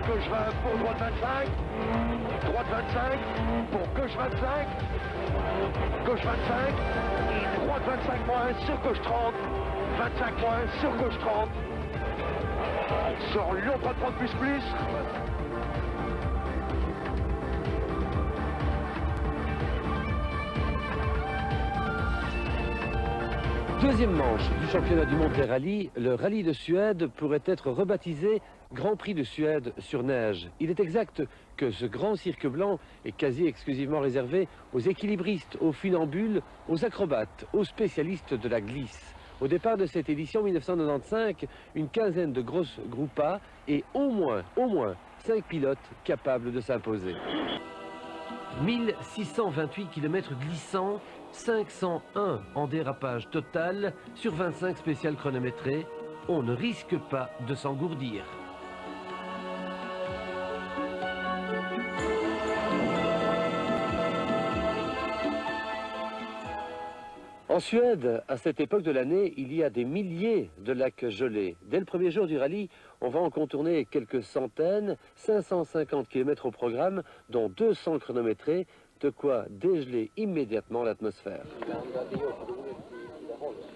gauche 20 pour droite 25. Droite 25 pour gauche 25. Gauche 25. Et droite 25 moins sur gauche 30. 25 moins sur gauche 30. Sur Lyon, pas de 30 plus. Deuxième manche du championnat du monde des rallyes, le rallye de Suède pourrait être rebaptisé Grand Prix de Suède sur neige. Il est exact que ce grand cirque blanc est quasi exclusivement réservé aux équilibristes, aux funambules, aux acrobates, aux spécialistes de la glisse. Au départ de cette édition 1995, une quinzaine de grosses groupas et au moins 5 pilotes capables de s'imposer. 1628 km glissants, 501 en dérapage total sur 25 spéciales chronométrées. On ne risque pas de s'engourdir. En Suède, à cette époque de l'année, il y a des milliers de lacs gelés. Dès le premier jour du rallye, on va en contourner quelques centaines, 550 km au programme, dont 200 chronométrés, de quoi dégeler immédiatement l'atmosphère.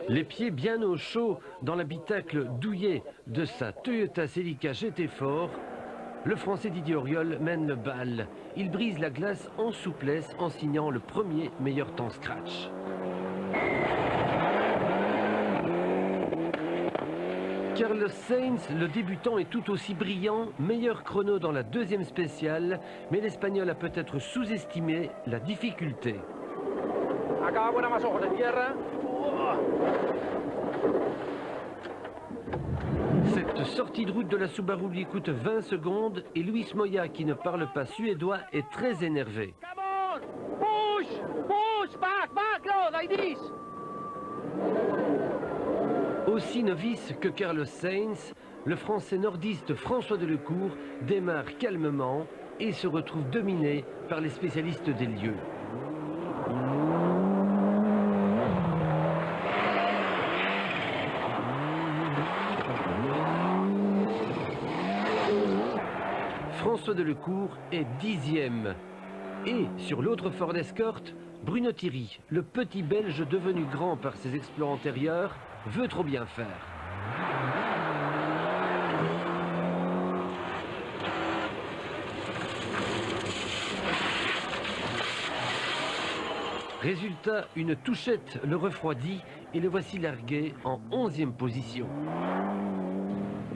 Les pieds bien au chaud dans l'habitacle douillet de sa Toyota Celica GT Fort, le Français Didier Auriol mène le bal. Il brise la glace en souplesse en signant le premier meilleur temps scratch. Carlos Sainz, le débutant, est tout aussi brillant, meilleur chrono dans la deuxième spéciale, mais l'Espagnol a peut-être sous-estimé la difficulté. Cette sortie de route de la Subaru lui coûte 20 secondes et Luis Moya, qui ne parle pas suédois, est très énervé. Aussi novice que Carlos Sainz, le Français nordiste François Delecourt démarre calmement et se retrouve dominé par les spécialistes des lieux. François Delecourt est 10e. Et sur l'autre Ford Escort, Bruno Thierry, le petit Belge devenu grand par ses exploits antérieurs, veut trop bien faire. Résultat, une touchette le refroidit et le voici largué en 11e position.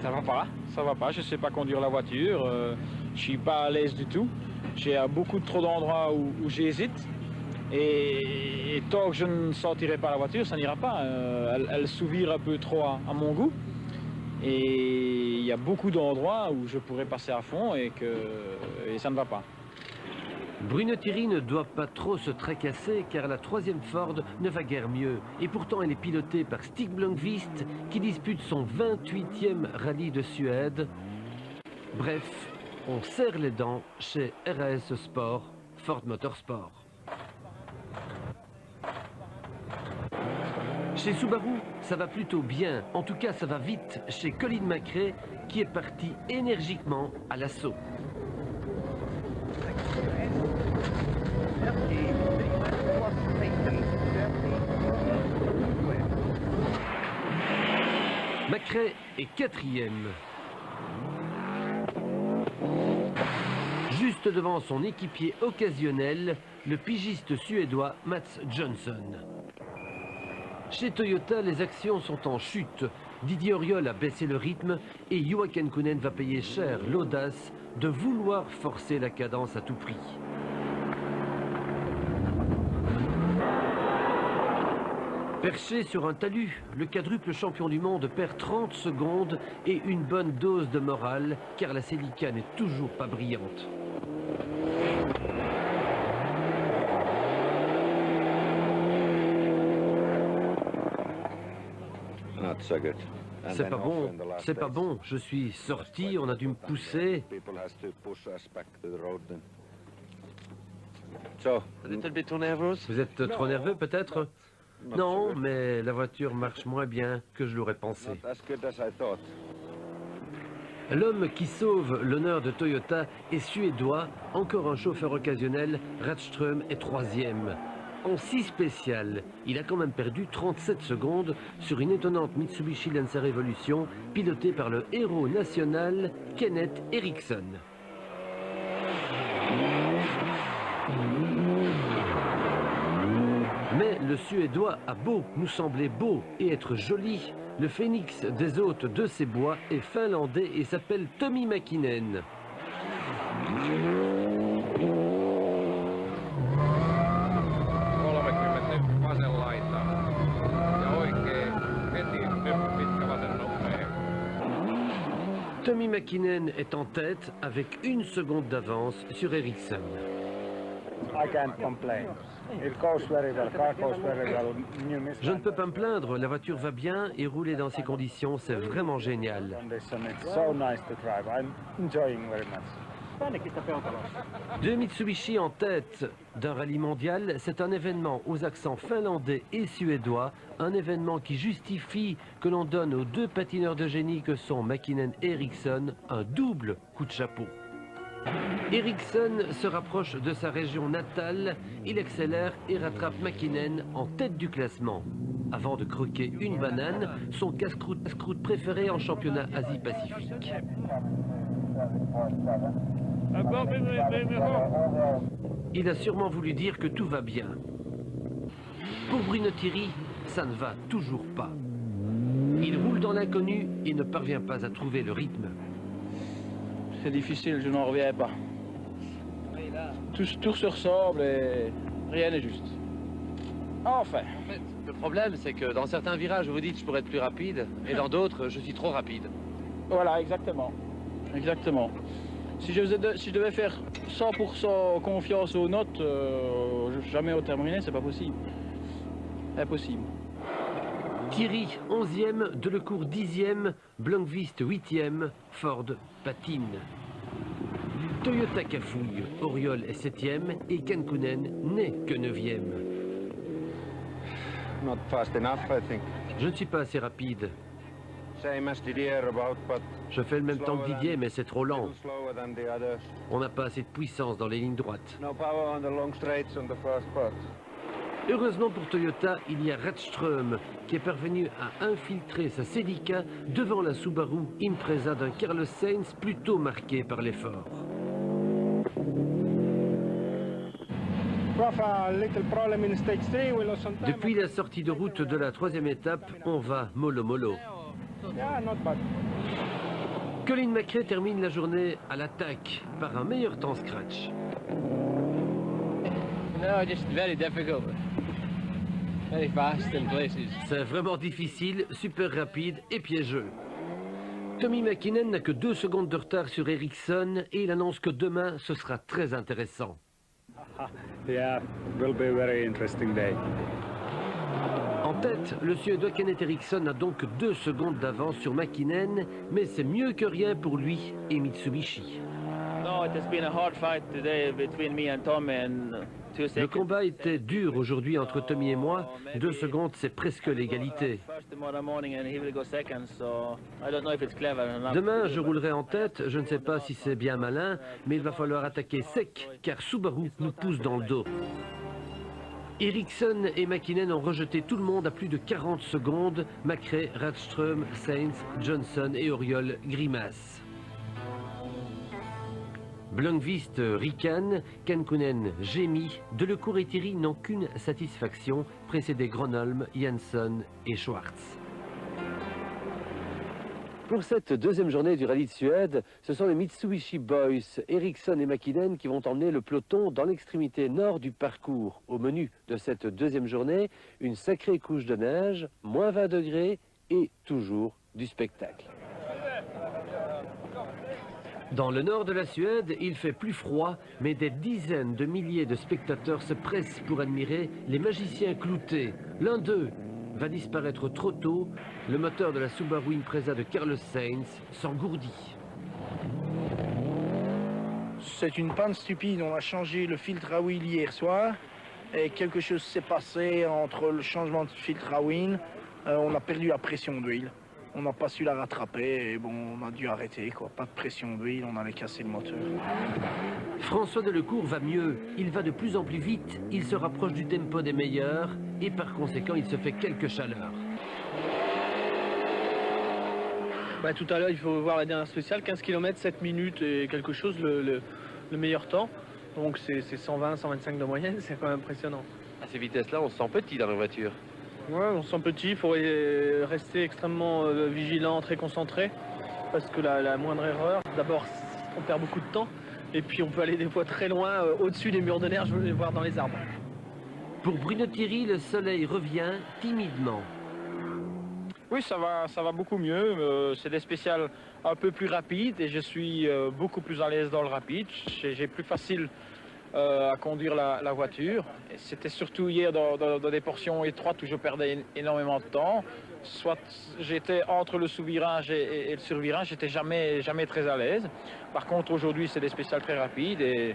Ça va pas, je sais pas conduire la voiture, je suis pas à l'aise du tout. J'ai beaucoup trop d'endroits où j'hésite. Et tant que je ne sortirai pas la voiture, ça n'ira pas. Elle s'ouvre un peu trop à mon goût. Et il y a beaucoup d'endroits où je pourrais passer à fond et ça ne va pas. Bruno Thierry ne doit pas trop se tracasser car la 3e Ford ne va guère mieux. Et pourtant elle est pilotée par Stig Blomqvist qui dispute son 28e rallye de Suède. Bref, on serre les dents chez RAS Sport, Ford Motorsport. Chez Subaru, ça va plutôt bien. En tout cas, ça va vite chez Colin McRae, qui est parti énergiquement à l'assaut. McRae est 4e. Juste devant son équipier occasionnel, le pigiste suédois Mats Johnson. Chez Toyota, les actions sont en chute. Didier Auriol a baissé le rythme et Joachim Kunen va payer cher l'audace de vouloir forcer la cadence à tout prix. Perché sur un talus, le quadruple champion du monde perd 30 secondes et une bonne dose de morale, car la Celica n'est toujours pas brillante. C'est pas bon, je suis sorti, on a dû me pousser. Vous êtes trop nerveux peut-être? Non, mais la voiture marche moins bien que je l'aurais pensé. L'homme qui sauve l'honneur de Toyota est suédois, encore un chauffeur occasionnel, Rättström est troisième. En 6 spécial, il a quand même perdu 37 secondes sur une étonnante Mitsubishi Lancer Evolution pilotée par le héros national Kenneth Eriksson. Mais le Suédois a beau nous sembler beau et être joli, le phénix des hôtes de ces bois est finlandais et s'appelle Tommi Mäkinen. Tommi Mäkinen est en tête avec 1 seconde d'avance sur Eriksson. Je ne peux pas me plaindre, la voiture va bien et rouler dans ces conditions, c'est vraiment génial. 2 Mitsubishi en tête d'un rallye mondial, c'est un événement aux accents finlandais et suédois, un événement qui justifie que l'on donne aux 2 patineurs de génie que sont Mäkinen et Eriksson un double coup de chapeau. Eriksson se rapproche de sa région natale, il accélère et rattrape Mäkinen en tête du classement. Avant de croquer une banane, son casse-croûte préféré en championnat Asie-Pacifique. Il a sûrement voulu dire que tout va bien. Pour Bruno Thierry, ça ne va toujours pas. Il roule dans l'inconnu et ne parvient pas à trouver le rythme. C'est difficile, je n'en reviens pas. Tout se ressemble et rien n'est juste. Enfin. En fait, le problème, c'est que dans certains virages, vous vous dites je pourrais être plus rapide, et dans d'autres, je suis trop rapide. Voilà, exactement. Exactement. Si je devais faire 100% confiance aux notes, jamais au terminé, c'est pas possible. Impossible. Thierry, 11e, Delecourt 10e, Blomqvist 8e, Ford patine. Toyota cafouille, Auriol est 7e et Kankkunen n'est que 9e. Not fast enough, I think. Je ne suis pas assez rapide. Same as Didier about, but Je fais le même temps que Didier, mais c'est trop lent. slower than the others. On n'a pas assez de puissance dans les lignes droites. No power on the long straights on the first part. Heureusement pour Toyota, il y a Rättström qui est parvenu à infiltrer sa Celica devant la Subaru Impreza d'un Carlos Sainz plutôt marqué par l'effort. Depuis la sortie de route de la 3e étape, on va mollo mollo. Colin McRae termine la journée à l'attaque par un meilleur temps scratch. No, just very difficult. Very fast in places. C'est vraiment difficile, super rapide et piégeux. Tommi Mäkinen n'a que 2 secondes de retard sur Eriksson et il annonce que demain ce sera très intéressant. Yeah, will be a very interesting day. En tête, le Suédois Kenneth Eriksson a donc 2 secondes d'avance sur Mäkinen, mais c'est mieux que rien pour lui et Mitsubishi. No, it has been a hard fight today between me and Tommy and 2 seconds. Le combat était dur aujourd'hui entre Tommy et moi. 2 secondes, c'est presque l'égalité. Demain, je roulerai en tête. Je ne sais pas si c'est bien malin, mais il va falloir attaquer sec, car Subaru nous pousse dans le dos. Eriksson et Mäkinen ont rejeté tout le monde à plus de 40 secondes. McRae, Rättström, Sainz, Johnson et Auriol grimace. Blomqvist ricane, Kankkunen gémit, Delecourt et Thierry n'ont qu'une satisfaction, précédés Gronholm, Jansson et Schwartz. Pour cette 2e journée du rallye de Suède, ce sont les Mitsubishi Boys, Eriksson et Mäkinen qui vont emmener le peloton dans l'extrémité nord du parcours. Au menu de cette 2e journée, une sacrée couche de neige, moins 20 degrés et toujours du spectacle. Dans le nord de la Suède, il fait plus froid, mais des dizaines de milliers de spectateurs se pressent pour admirer les magiciens cloutés. L'un d'eux va disparaître trop tôt, le moteur de la Subaru Impreza de Carlos Sainz s'engourdit. C'est une panne stupide, on a changé le filtre à huile hier soir et quelque chose s'est passé entre le changement de filtre à huile, on a perdu la pression d'huile. On n'a pas su la rattraper et bon, on a dû arrêter, quoi. Pas de pression d'huile, on allait casser le moteur. François Delecourt va mieux, il va de plus en plus vite, il se rapproche du tempo des meilleurs et par conséquent il se fait quelques chaleurs. Bah, tout à l'heure, il faut voir la dernière spéciale, 15 km, 7 minutes et quelque chose, le meilleur temps. Donc c'est 120, 125 de moyenne, c'est quand même impressionnant. À ces vitesses-là, on se sent petit dans la voiture. Ouais, on se sent petit, il faut rester extrêmement vigilant, très concentré. Parce que la moindre erreur, d'abord, on perd beaucoup de temps. Et puis on peut aller des fois très loin, au-dessus des murs de neige, voire dans les arbres. Pour Bruno Thierry, le soleil revient timidement. Oui, ça va beaucoup mieux. C'est des spéciales un peu plus rapides et je suis beaucoup plus à l'aise dans le rapide. J'ai plus facile à conduire la voiture. C'était surtout hier dans des portions étroites où je perdais énormément de temps. Soit j'étais entre le sous-virage et le sur-virage, j'étais jamais très à l'aise. Par contre, aujourd'hui, c'est des spéciales très rapides et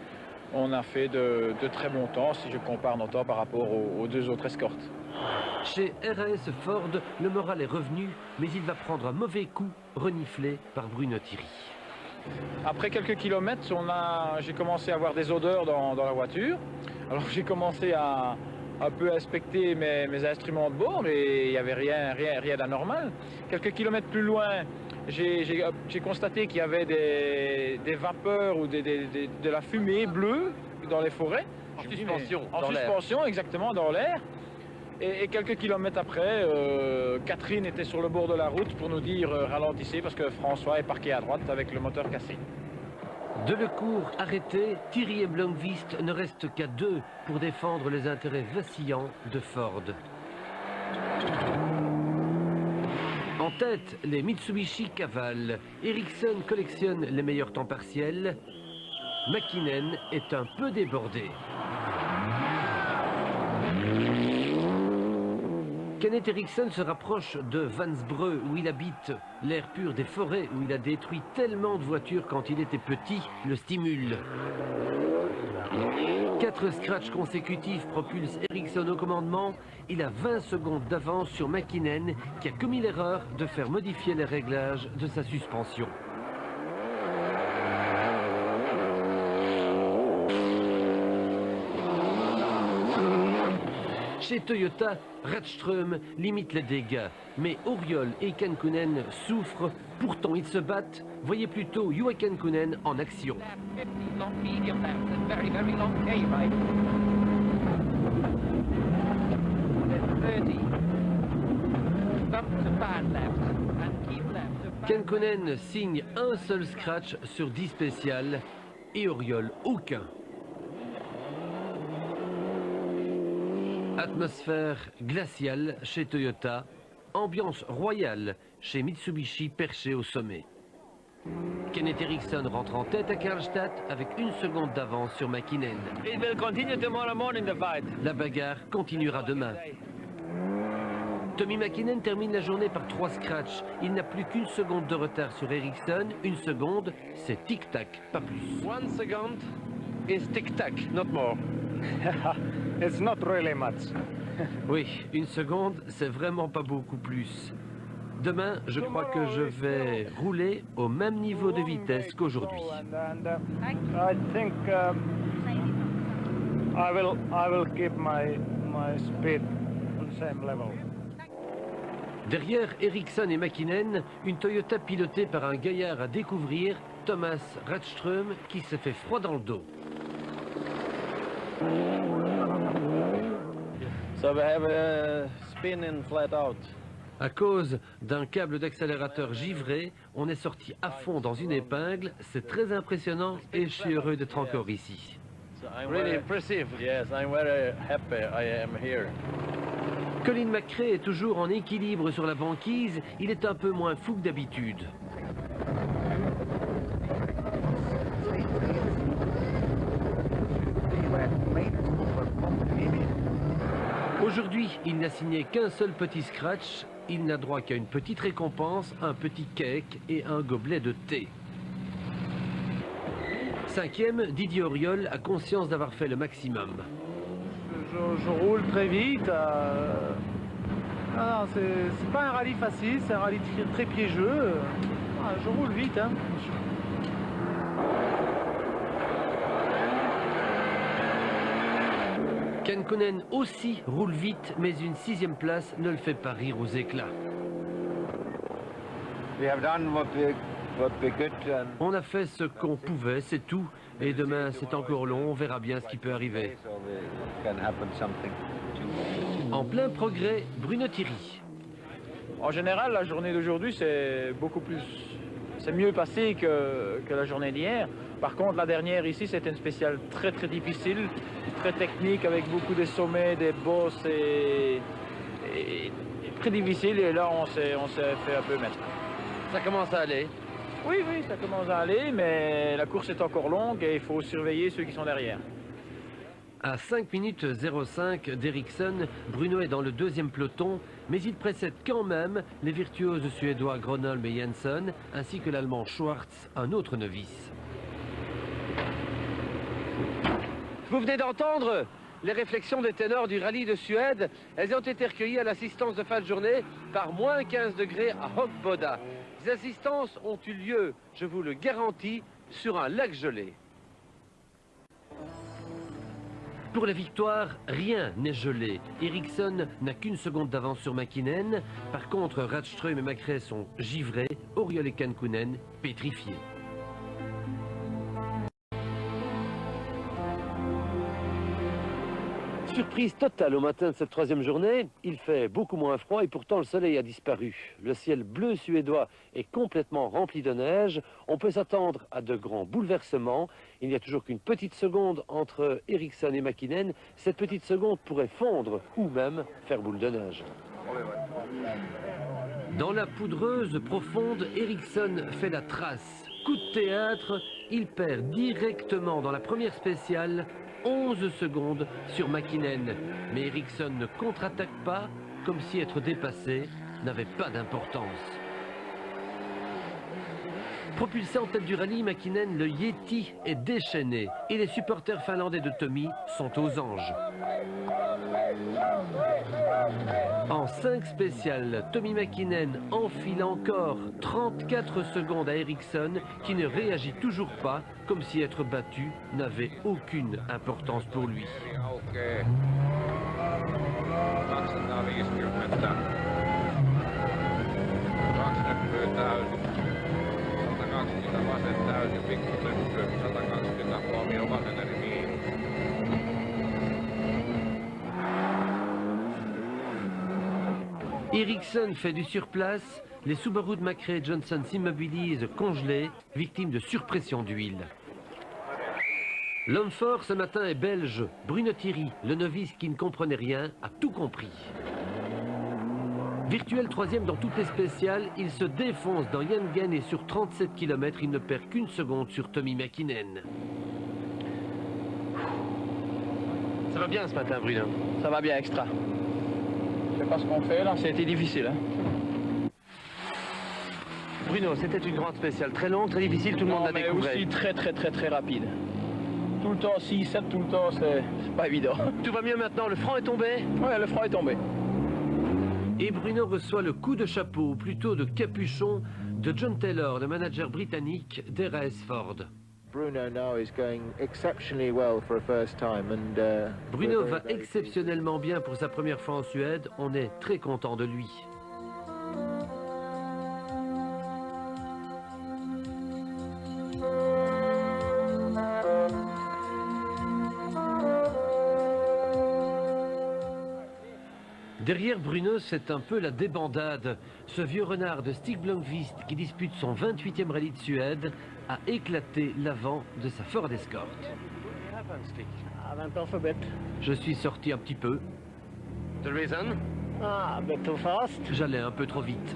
on a fait de très bons temps si je compare nos temps par rapport aux deux autres escortes. Chez RAS Ford, le moral est revenu, mais il va prendre un mauvais coup reniflé par Bruno Thierry. Après quelques kilomètres, j'ai commencé à avoir des odeurs dans la voiture. Alors j'ai commencé à un peu inspecter mes instruments de bord, mais il n'y avait rien d'anormal. Quelques kilomètres plus loin, j'ai constaté qu'il y avait des vapeurs ou de la fumée bleue dans les forêts. En suspension, en suspension, exactement, dans l'air. Et quelques kilomètres après, Catherine était sur le bord de la route pour nous dire ralentissez parce que François est parqué à droite avec le moteur cassé. Delecourt arrêté, Thierry et Blomqvist ne restent qu'à deux pour défendre les intérêts vacillants de Ford. En tête, les Mitsubishi cavalent. Ericsson collectionne les meilleurs temps partiels. Mäkinen est un peu débordé. Kenneth Eriksson se rapproche de Vansbreux où il habite. L'air pur des forêts où il a détruit tellement de voitures quand il était petit le stimule. 4 scratchs consécutifs propulsent Eriksson au commandement. Il a 20 secondes d'avance sur Mäkinen qui a commis l'erreur de faire modifier les réglages de sa suspension. Chez Toyota, Ratström limite les dégâts, mais Auriol et Kankkunen souffrent, pourtant ils se battent. Voyez plutôt Juha Kankkunen en action. Kankkunen signe un seul scratch sur 10 spéciales et Auriol aucun. Atmosphère glaciale chez Toyota, ambiance royale chez Mitsubishi perché au sommet. Kenneth Eriksson rentre en tête à Karlstad avec 1 seconde d'avance sur Mäkinen. La bagarre continuera demain. Tommi Mäkinen termine la journée par 3 scratchs. Il n'a plus qu'1 seconde de retard sur Eriksson. 1 seconde, c'est tic-tac, pas plus. 1 second is tic-tac, not more. It's not really much. Oui, 1 seconde, c'est vraiment pas beaucoup plus. Demain, je crois que je vais rouler au même niveau de vitesse qu'aujourd'hui. I think I will keep my speed on the same level. Derrière Eriksson et Mäkinen, une Toyota pilotée par un gaillard à découvrir, Thomas Ratström, qui se fait froid dans le dos. So we have a spin in flat out. À cause d'un câble d'accélérateur givré, on est sorti à fond dans une épingle. C'est très impressionnant et je suis heureux d'être encore ici. So really impressive. Yes, I'm very happy I am here. Colin McRae est toujours en équilibre sur la banquise. Il est un peu moins fou que d'habitude. Aujourd'hui, il n'a signé qu'un seul petit scratch. Il n'a droit qu'à une petite récompense, un petit cake et un gobelet de thé. 5e, Didier Auriol a conscience d'avoir fait le maximum. Je roule très vite. Ah non, c'est pas un rallye facile, c'est un rallye très piégeux. Ah, je roule vite, hein. Kankkunen aussi roule vite, mais une 6e place ne le fait pas rire aux éclats. We have done what we could and On a fait ce qu'on pouvait, c'est tout. Et demain, c'est encore long, on verra bien ce qui peut arriver. so can happen something. En plein progrès, Bruno Thierry. En général, la journée d'aujourd'hui, c'est mieux passé que la journée d'hier. Par contre, la dernière ici, c'était une spéciale très très difficile, très technique, avec beaucoup de sommets, des bosses et très difficile. Et là, on s'est fait un peu mettre. Ça commence à aller. Oui, ça commence à aller, mais la course est encore longue et il faut surveiller ceux qui sont derrière. À 5 minutes 05 d'Eriksson, Bruno est dans le 2e peloton, mais il précède quand même les virtuoses suédois Gronholm et Jensen, ainsi que l'allemand Schwartz, un autre novice. Vous venez d'entendre les réflexions des ténors du rallye de Suède. Elles ont été recueillies à l'assistance de fin de journée par moins 15 degrés à Högboda. Ces assistances ont eu lieu, je vous le garantis, sur un lac gelé. Pour la victoire, rien n'est gelé. Eriksson n'a qu'une seconde d'avance sur Mäkinen. Par contre, Rådström et Macrae sont givrés, Auriol et Kankkunen pétrifiés. Surprise totale au matin de cette 3e journée, il fait beaucoup moins froid et pourtant le soleil a disparu. Le ciel bleu suédois est complètement rempli de neige, on peut s'attendre à de grands bouleversements. Il n'y a toujours qu'une petite seconde entre Eriksson et Mäkinen, cette petite seconde pourrait fondre ou même faire boule de neige. Dans la poudreuse profonde, Eriksson fait la trace. Coup de théâtre, il perd directement dans la première spéciale 11 secondes sur Mäkinen. Mais Eriksson ne contre-attaque pas, comme si être dépassé n'avait pas d'importance. Propulsé en tête du rallye, Mäkinen, le Yeti est déchaîné. Et les supporters finlandais de Tommy sont aux anges. En 5 spéciales, Tommy Mäkinen enfile encore 34 secondes à Eriksson qui ne réagit toujours pas, comme si être battu n'avait aucune importance pour lui. Eriksson fait du surplace, les Subaru de Macrae et Johnson s'immobilisent congelés, victimes de surpression d'huile. L'homme fort ce matin est belge, Bruno Thierry, le novice qui ne comprenait rien, a tout compris. Virtuel 3e dans toutes les spéciales, il se défonce dans Jängen et sur 37 km, il ne perd qu'une seconde sur Tommy Mäkinen. Ça va bien ce matin, Bruno? Ça va bien, extra. Je sais pas ce qu'on fait là, c'était difficile. Hein. Bruno, c'était une grande spéciale, très longue, très difficile, tout le monde l'a découvert. Mais aussi très rapide. Tout le temps 6-7, tout le temps, c'est pas évident. Tout va mieux maintenant, le franc est tombé? Ouais, le franc est tombé. Et Bruno reçoit le coup de chapeau, ou plutôt de capuchon, de John Taylor, le manager britannique d'RAS Ford. Bruno now is going exceptionally well for a first time and Bruno va exceptionnellement bien pour sa première fois en Suède, on est très content de lui. Derrière Bruno, c'est un peu la débandade. Ce vieux renard de Stig Blomqvist, qui dispute son 28e rallye de Suède, a éclaté l'avant de sa Ford Escort. Je suis sorti un petit peu. The reason? Too fast. J'allais un peu trop vite.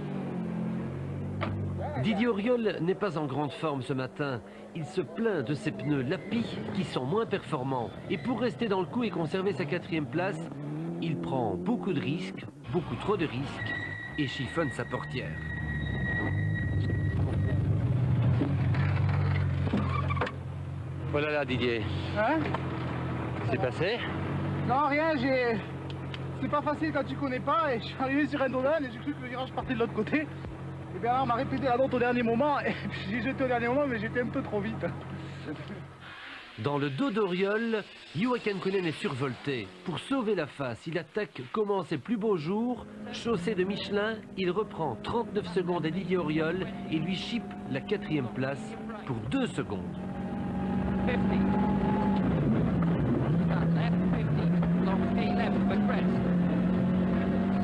Didier Auriol n'est pas en grande forme ce matin. Il se plaint de ses pneus Lappi qui sont moins performants. Et pour rester dans le coup et conserver sa 4e place, il prend beaucoup de risques, beaucoup trop de risques, et chiffonne sa portière. Voilà là, Didier. Hein? C'est passé? Non, rien, c'est pas facile quand tu connais pas, et je suis arrivé sur un domaine et j'ai cru que le virage partait de l'autre côté. Et Bernard m'a répété la note au dernier moment, et j'ai jeté au dernier moment, mais j'étais un peu trop vite. Dans le dos d'Auriol, Juha Kankkunen est survolté. Pour sauver la face, il attaque comment ses plus beaux jours. Chaussé de Michelin, il reprend 39 secondes à Didier Auriol et lui chippe la 4e place pour 2 secondes. 50. Start left, 50. Long stay left for crest.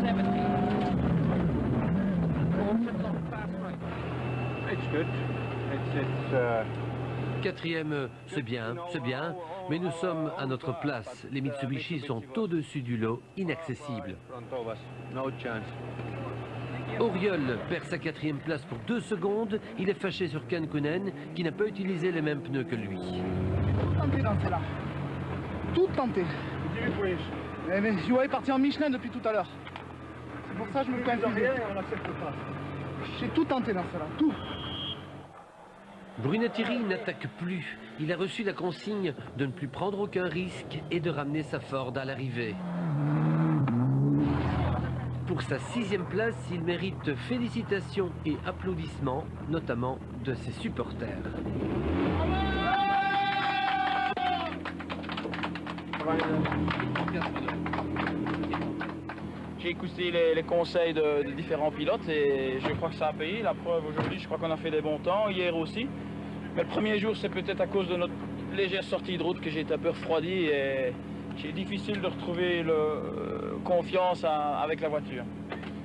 70. Caution, long fast right. It's good. It's 4e, c'est bien, mais nous sommes à notre place. Les Mitsubishi sont au-dessus du lot, inaccessibles. no chance. Auriol perd sa 4e place pour 2 secondes. Il est fâché sur Kankkunen, qui n'a pas utilisé les mêmes pneus que lui. Tout tenté dans celle-là. Tout tenté. Mais Juha est parti en Michelin depuis tout à l'heure. C'est pour ça que je me plains. J'ai tout tenté dans celle-là, tout. Brunetieri n'attaque plus. Il a reçu la consigne de ne plus prendre aucun risque et de ramener sa Ford à l'arrivée. Pour sa 6e place, il mérite félicitations et applaudissements, notamment de ses supporters. J'ai écouté les conseils de différents pilotes et je crois que ça a payé. La preuve aujourd'hui, je crois qu'on a fait des bons temps, hier aussi. Mais le premier jour, c'est peut-être à cause de notre légère sortie de route que j'ai été un peu refroidi et c'est difficile de retrouver confiance avec la voiture.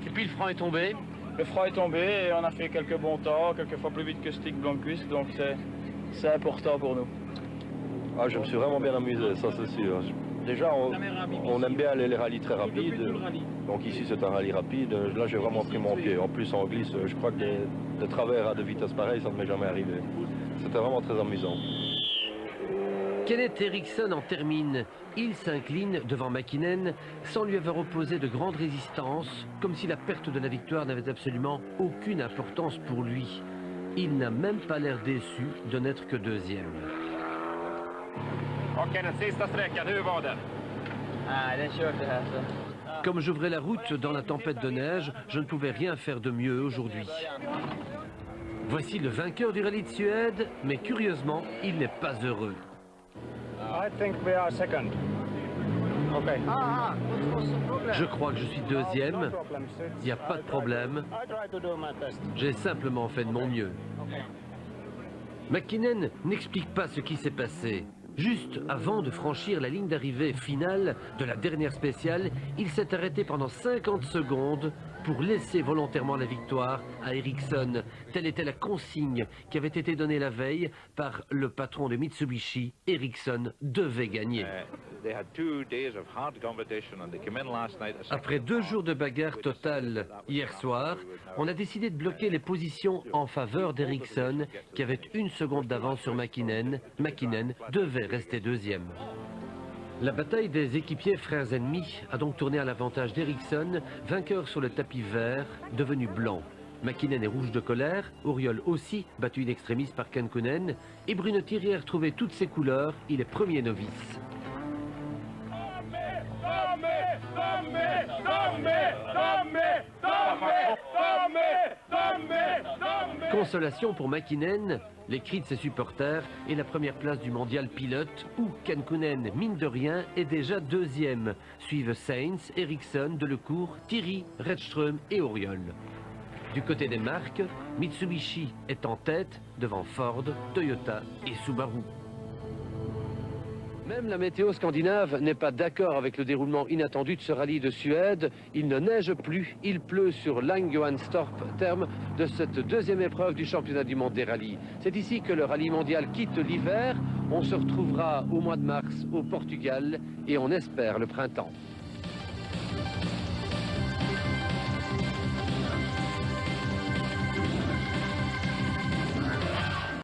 Et puis le frein est tombé. Le frein est tombé et on a fait quelques bons temps, quelques fois plus vite que Stig Blomqvist, donc c'est important pour nous. Ah, je me suis vraiment bien amusé, ça c'est sûr. Déjà, on aime bien les rallyes très rapides. Donc ici, c'est un rallye rapide. Là, j'ai vraiment pris mon pied. En plus, en glisse, je crois que de travers à de vitesse pareille, ça ne m'est jamais arrivé. C'était vraiment très amusant. Kenneth Eriksson en termine. Il s'incline devant Mäkinen sans lui avoir opposé de grande résistance, comme si la perte de la victoire n'avait absolument aucune importance pour lui. Il n'a même pas l'air déçu de n'être que 2e. Comme j'ouvrais la route dans la tempête de neige, je ne pouvais rien faire de mieux aujourd'hui. Voici le vainqueur du rallye de Suède, mais curieusement, il n'est pas heureux. I think we are second. Okay. Je crois que je suis 2e. Il n'y a pas de problème. I try to do my best. J'ai simplement fait de mon mieux. Mäkinen n'explique pas ce qui s'est passé. Juste avant de franchir la ligne d'arrivée finale de la dernière spéciale, il s'est arrêté pendant 50 secondes pour laisser volontairement la victoire à Eriksson. Telle était la consigne qui avait été donnée la veille par le patron de Mitsubishi. Eriksson devait gagner. Après 2 jours de bagarre totale hier soir, on a décidé de bloquer les positions en faveur d'Eriksson, qui avait 1 seconde d'avance sur Mäkinen. Mäkinen devait rester 2e. La bataille des équipiers frères ennemis a donc tourné à l'avantage d'Eriksson, vainqueur sur le tapis vert, devenu blanc. Mäkinen est rouge de colère, Auriol aussi, battu in extremis par Kankkunen, et Brunetieri a retrouvé toutes ses couleurs, il est premier novice. Consolation pour Mäkinen, les cris de ses supporters et la première place du mondial pilote où Kankkunen, mine de rien, est déjà 2e. Suivent Sainz, Eriksson, Delecourt, Thierry, Redström et Auriol. Du côté des marques, Mitsubishi est en tête devant Ford, Toyota et Subaru. Même la météo scandinave n'est pas d'accord avec le déroulement inattendu de ce rallye de Suède. Il ne neige plus, il pleut sur Langehanstorp, terme de cette 2e épreuve du championnat du monde des rallyes. C'est ici que le rallye mondial quitte l'hiver. On se retrouvera au mois de mars au Portugal et on espère le printemps.